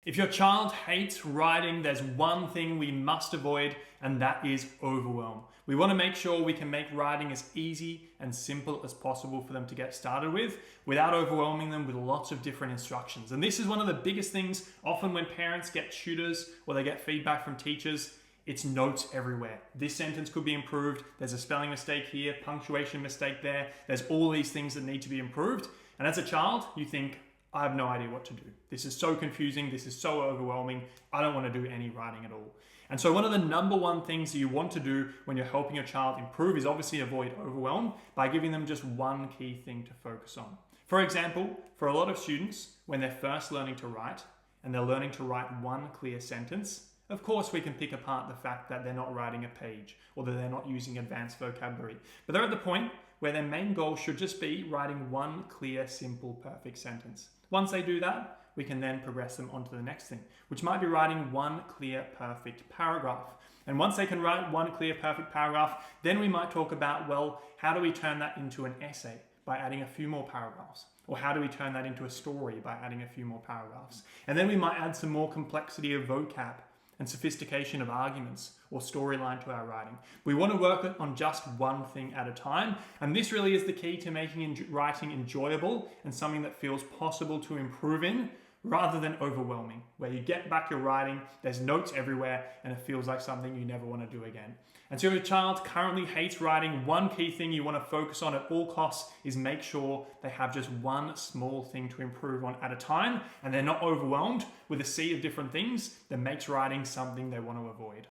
If your child hates writing, there's one thing we must avoid, and that is overwhelm. We want to make sure we can make writing as easy and simple as possible for them to get started with without overwhelming them with lots of different instructions. And this is one of the biggest things often when parents get tutors or they get feedback from teachers. It's notes everywhere. This sentence could be improved. There's a spelling mistake here, punctuation mistake there. There's all these things that need to be improved. And as a child, you think, I have no idea what to do. This is so confusing. This is so overwhelming. I don't want to do any writing at all. And so one of the number one things that you want to do when you're helping your child improve is obviously avoid overwhelm by giving them just one key thing to focus on. For example, for a lot of students, when they're first learning to write and they're learning to write one clear sentence, of course, we can pick apart the fact that they're not writing a page or that they're not using advanced vocabulary. But they're at the point where their main goal should just be writing one clear, simple, perfect sentence. Once they do that, we can then progress them onto the next thing, which might be writing one clear, perfect paragraph. And once they can write one clear, perfect paragraph, then we might talk about, well, how do we turn that into an essay by adding a few more paragraphs? Or how do we turn that into a story by adding a few more paragraphs? And then we might add some more complexity of vocab and sophistication of arguments or storyline to our writing. We want to work on just one thing at a time, and this really is the key to making writing enjoyable and something that feels possible to improve in, rather than overwhelming, where you get back your writing, there's notes everywhere, and it feels like something you never want to do again. And so if your child currently hates writing, one key thing you want to focus on at all costs is make sure they have just one small thing to improve on at a time, and they're not overwhelmed with a sea of different things that makes writing something they want to avoid.